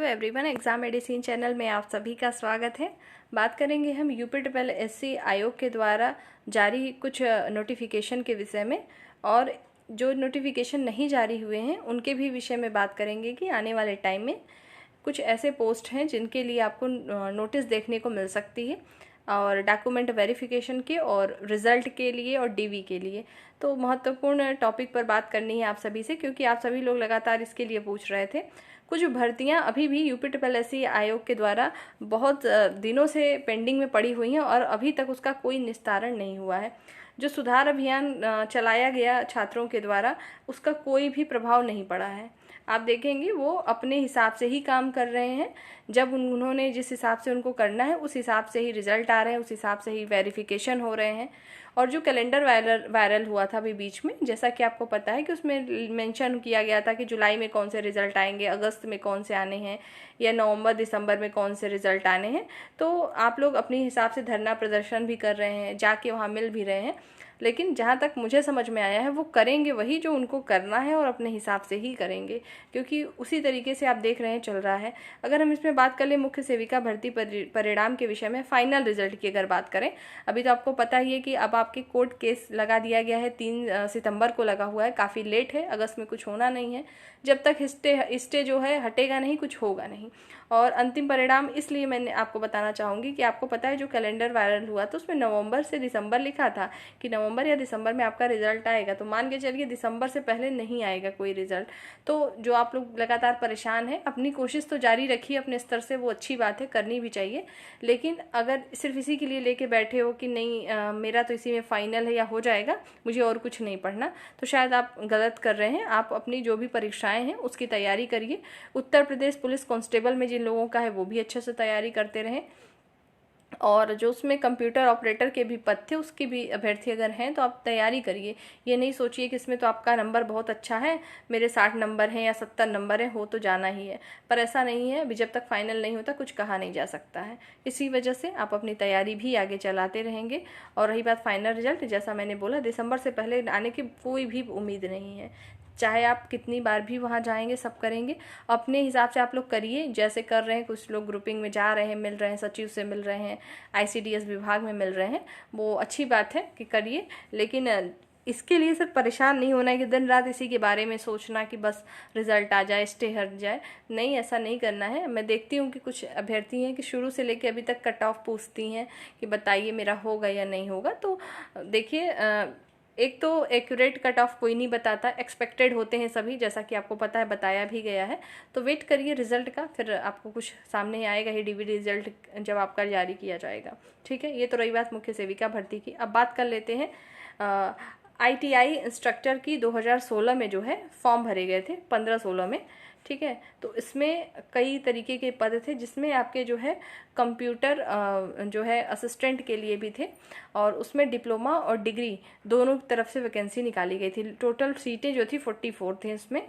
Everyone, exam medicine channel में आप सभी का स्वागत है। बात करेंगे हम यूपी ट्रिपल एससी आयोग के द्वारा जारी कुछ नोटिफिकेशन के विषय में, और जो नोटिफिकेशन नहीं जारी हुए हैं उनके भी विषय में बात करेंगे कि आने वाले टाइम में कुछ ऐसे पोस्ट हैं जिनके लिए आपको नोटिस देखने को मिल सकती है, और डॉक्यूमेंट वेरिफिकेशन के और रिज़ल्ट के लिए और डीवी के लिए। तो महत्वपूर्ण टॉपिक पर बात करनी है आप सभी से, क्योंकि आप सभी लोग लगातार इसके लिए पूछ रहे थे। कुछ भर्तियां अभी भी यूपी ट्रिपल एससी आयोग के द्वारा बहुत दिनों से पेंडिंग में पड़ी हुई हैं और अभी तक उसका कोई निस्तारण नहीं हुआ है। जो सुधार अभियान चलाया गया छात्रों के द्वारा, उसका कोई भी प्रभाव नहीं पड़ा है। आप देखेंगे वो अपने हिसाब से ही काम कर रहे हैं। जब उन्होंने जिस हिसाब से उनको करना है उस हिसाब से ही रिजल्ट आ रहे हैं, उस हिसाब से ही वेरिफिकेशन हो रहे हैं। और जो कैलेंडर वायरल हुआ था अभी बीच में, जैसा कि आपको पता है कि उसमें मेंशन किया गया था कि जुलाई में कौन से रिजल्ट आएंगे, अगस्त में कौन से आने हैं, या नवंबर दिसंबर में कौन से रिजल्ट आने हैं। तो आप लोग अपने हिसाब से धरना प्रदर्शन भी कर रहे हैं, जाके वहाँ मिल भी रहे हैं, लेकिन जहाँ तक मुझे समझ में आया है वो करेंगे वही जो उनको करना है और अपने हिसाब से ही करेंगे, क्योंकि उसी तरीके से आप देख रहे हैं चल रहा है। अगर हम इसमें बात कर ले मुख्य सेविका भर्ती परिणाम के विषय में, फाइनल रिजल्ट की अगर बात करें, अभी तो आपको पता ही है कि अब आपके कोर्ट केस लगा दिया गया है, 3 सितंबर को लगा हुआ है, काफ़ी लेट है, अगस्त में कुछ होना नहीं है। जब तक स्टे जो है हटेगा नहीं, कुछ होगा नहीं। और अंतिम परिणाम इसलिए मैंने आपको बताना चाहूँगी कि आपको पता है जो कैलेंडर वायरल हुआ तो उसमें नवंबर से दिसंबर लिखा था कि नवंबर या दिसंबर में आपका रिजल्ट आएगा। तो मान के चलिए दिसंबर से पहले नहीं आएगा कोई रिजल्ट। तो जो आप लोग लगातार परेशान हैं, अपनी कोशिश तो जारी रखिए अपने स्तर से, वो अच्छी बात है, करनी भी चाहिए। लेकिन अगर सिर्फ इसी के लिए लेके बैठे हो कि नहीं मेरा तो इसी में फाइनल है या हो जाएगा, मुझे और कुछ नहीं पढ़ना, तो शायद आप गलत कर रहे हैं। आप अपनी जो भी परीक्षाएं हैं उसकी तैयारी करिए। उत्तर प्रदेश पुलिस कांस्टेबल में जिन लोगों का है वो भी अच्छे से तैयारी करते रहें, और जो उसमें कंप्यूटर ऑपरेटर के भी पद थे उसके भी अभ्यर्थी अगर हैं तो आप तैयारी करिए। ये नहीं सोचिए कि इसमें तो आपका नंबर बहुत अच्छा है, मेरे 60 नंबर हैं या 70 नंबर हैं, हो तो जाना ही है। पर ऐसा नहीं है, अभी जब तक फाइनल नहीं होता कुछ कहा नहीं जा सकता है। इसी वजह से आप अपनी तैयारी भी आगे चलाते रहेंगे। और रही बात फाइनल रिजल्ट, जैसा मैंने बोला, दिसंबर से पहले आने की कोई भी उम्मीद नहीं है। चाहे आप कितनी बार भी वहाँ जाएंगे, सब करेंगे अपने हिसाब से। आप लोग करिए जैसे कर रहे हैं, कुछ लोग ग्रुपिंग में जा रहे हैं, मिल रहे हैं, सचिव से मिल रहे हैं, आईसीडीएस विभाग में मिल रहे हैं, वो अच्छी बात है कि करिए। लेकिन इसके लिए सिर्फ परेशान नहीं होना है कि दिन रात इसी के बारे में सोचना कि बस रिजल्ट आ जाए, स्टे हट जाए। नहीं, ऐसा नहीं करना है। मैं देखती हूँ कि कुछ अभ्यर्थी हैं कि शुरू से लेकर अभी तक कट ऑफ पूछती हैं कि बताइए मेरा होगा या नहीं होगा। तो देखिए, एक तो एक्यूरेट कट ऑफ कोई नहीं बताता, एक्सपेक्टेड होते हैं सभी, जैसा कि आपको पता है, बताया भी गया है। तो वेट करिए रिजल्ट का, फिर आपको कुछ सामने आएगा ही डीवीडी रिजल्ट जब आपका जारी किया जाएगा। ठीक है, ये तो रही बात मुख्य सेविका भर्ती की। अब बात कर लेते हैं आईटीआई इंस्ट्रक्टर की। 2016 में जो है फॉर्म भरे गए थे, 15-16 में। ठीक है, तो इसमें कई तरीके के पद थे, जिसमें आपके जो है कंप्यूटर जो है असिस्टेंट के लिए भी थे, और उसमें डिप्लोमा और डिग्री दोनों तरफ से वैकेंसी निकाली गई थी। टोटल सीटें जो थी 44 थी इसमें,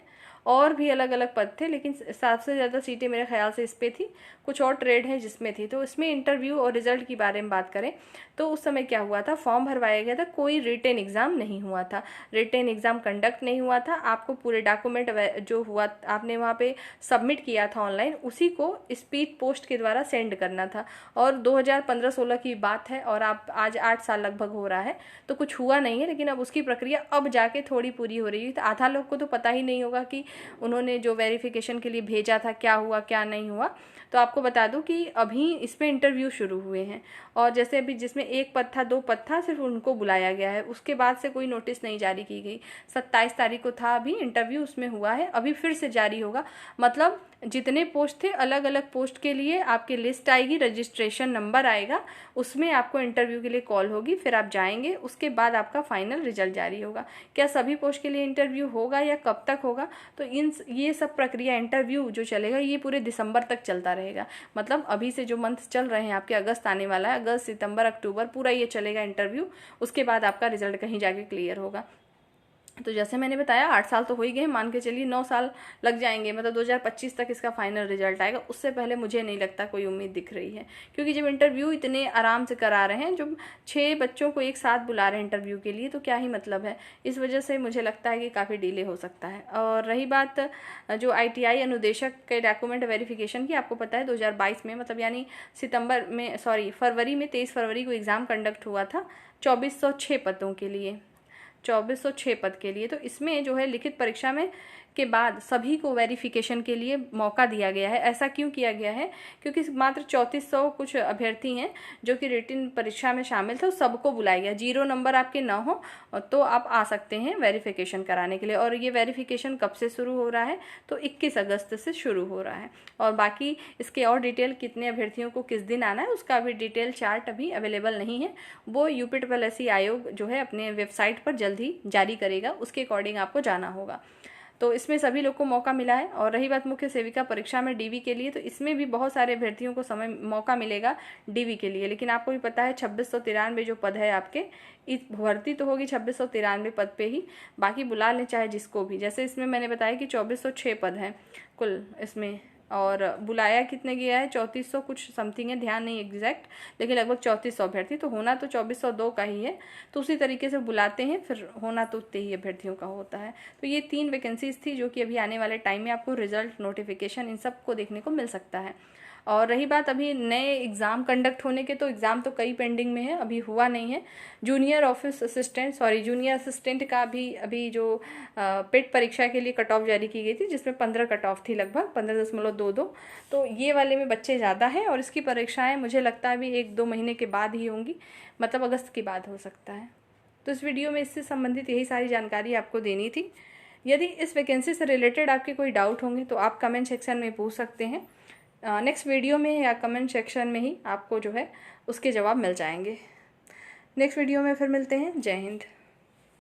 और भी अलग अलग पद थे, लेकिन सबसे ज़्यादा सीटें मेरे ख्याल से इस पे थी। कुछ और ट्रेड हैं जिसमें थी। तो इसमें इंटरव्यू और रिजल्ट की बारे में बात करें तो उस समय क्या हुआ था, फॉर्म भरवाया गया था, कोई रिटेन एग्ज़ाम नहीं हुआ था, रिटेन एग्ज़ाम कंडक्ट नहीं हुआ था। आपको पूरे डॉक्यूमेंट जो हुआ आपने वहाँ पे सबमिट किया था ऑनलाइन, उसी को स्पीड पोस्ट के द्वारा सेंड करना था। और 2015-16 की बात है, और आप आज 8 साल लगभग हो रहा है, तो कुछ हुआ नहीं है। लेकिन अब उसकी प्रक्रिया अब जाके थोड़ी पूरी हो रही है। तो आधा लोग को तो पता ही नहीं होगा कि उन्होंने जो वेरिफिकेशन के लिए भेजा था क्या हुआ क्या नहीं हुआ। तो आपको बता दूं कि अभी इसमें इंटरव्यू शुरू हुए हैं, और जैसे अभी जिसमें 1 पद था, 2 पद था, सिर्फ उनको बुलाया गया है। उसके बाद से कोई नोटिस नहीं जारी की गई। 27 तारीख को था अभी इंटरव्यू, उसमें हुआ है, अभी फिर से जारी होगा। मतलब जितने पोस्ट थे, अलग अलग पोस्ट के लिए आपकी लिस्ट आएगी, रजिस्ट्रेशन नंबर आएगा, उसमें आपको इंटरव्यू के लिए कॉल होगी, फिर आप जाएंगे, उसके बाद आपका फाइनल रिजल्ट जारी होगा। क्या सभी पोस्ट के लिए इंटरव्यू होगा या कब तक होगा, तो ये सब प्रक्रिया, इंटरव्यू जो चलेगा ये पूरे दिसंबर तक चलता रहेगा। मतलब अभी से जो मंथ चल रहे हैं आपके, अगस्त आने वाला है, अगस्त सितंबर अक्टूबर पूरा ये चलेगा इंटरव्यू। उसके बाद आपका रिजल्ट कहीं जाके क्लियर होगा। तो जैसे मैंने बताया 8 साल तो हो ही गए, मान के चलिए 9 साल लग जाएंगे, मतलब 2025 तक इसका फाइनल रिजल्ट आएगा। उससे पहले मुझे नहीं लगता कोई उम्मीद दिख रही है, क्योंकि जब इंटरव्यू इतने आराम से करा रहे हैं, जो 6 बच्चों को एक साथ बुला रहे हैं इंटरव्यू के लिए, तो क्या ही मतलब है। इस वजह से मुझे लगता है कि काफ़ी डिले हो सकता है। और रही बात जो ITI अनुदेशक के डॉक्यूमेंट वेरिफिकेशन की, आपको पता है 2022 में, मतलब यानी फरवरी में 23 फरवरी को एग्ज़ाम कंडक्ट हुआ था 2406 पदों के लिए, 2406 पद के लिए। तो इसमें जो है लिखित परीक्षा में के बाद सभी को वेरिफिकेशन के लिए मौका दिया गया है। ऐसा क्यों किया गया है? क्योंकि मात्र 3400 कुछ अभ्यर्थी हैं जो कि रिटन परीक्षा में शामिल थे, सबको बुलाया गया। 0 नंबर आपके ना हो तो आप आ सकते हैं वेरिफिकेशन कराने के लिए। और ये वेरिफिकेशन कब से शुरू हो रहा है? तो 21 अगस्त से शुरू हो रहा है। और बाकी इसके और डिटेल, कितने अभ्यर्थियों को किस दिन आना है, उसका अभी डिटेल चार्ट अभी अवेलेबल नहीं है। वो UPSSI आयोग जो है अपने वेबसाइट पर जल्द ही जारी करेगा, उसके अकॉर्डिंग आपको जाना होगा। तो इसमें सभी लोग को मौका मिला है। और रही बात मुख्य सेविका परीक्षा में DV के लिए, तो इसमें भी बहुत सारे अभ्यर्थियों को मौका मिलेगा DV के लिए। लेकिन आपको भी पता है 2693 जो पद है आपके, इस भर्ती तो होगी 2693 पद पे ही, बाकी बुला लें चाहे जिसको भी। जैसे इसमें मैंने बताया कि 2406 पद हैं कुल इसमें, और बुलाया कितने गया है? 3400 कुछ समथिंग है, ध्यान नहीं एग्जैक्ट, लेकिन लगभग 3400 अभ्यर्थी। तो होना तो 2402 का ही है। तो उसी तरीके से बुलाते हैं, फिर होना तो उतने ही अभ्यर्थियों का होता है। तो ये 3 वैकेंसीज थी जो कि अभी आने वाले टाइम में आपको रिजल्ट, नोटिफिकेशन, इन सब को देखने को मिल सकता है। और रही बात अभी नए एग्ज़ाम कंडक्ट होने के, तो एग्ज़ाम तो कई पेंडिंग में है, अभी हुआ नहीं है। जूनियर असिस्टेंट का भी अभी जो पेट परीक्षा के लिए कट ऑफ जारी की गई थी, जिसमें 15 कट ऑफ थी, लगभग 15.22। तो ये वाले में बच्चे ज़्यादा हैं, और इसकी परीक्षाएं मुझे लगता है अभी 1-2 महीने के बाद ही होंगी, मतलब अगस्त के बाद हो सकता है। तो इस वीडियो में इससे संबंधित यही सारी जानकारी आपको देनी थी। यदि इस वैकेंसी से रिलेटेड आपके कोई डाउट होंगे तो आप कमेंट सेक्शन में पूछ सकते हैं। नेक्स्ट वीडियो में या कमेंट सेक्शन में ही आपको जो है उसके जवाब मिल जाएंगे। नेक्स्ट वीडियो में फिर मिलते हैं। जय हिंद।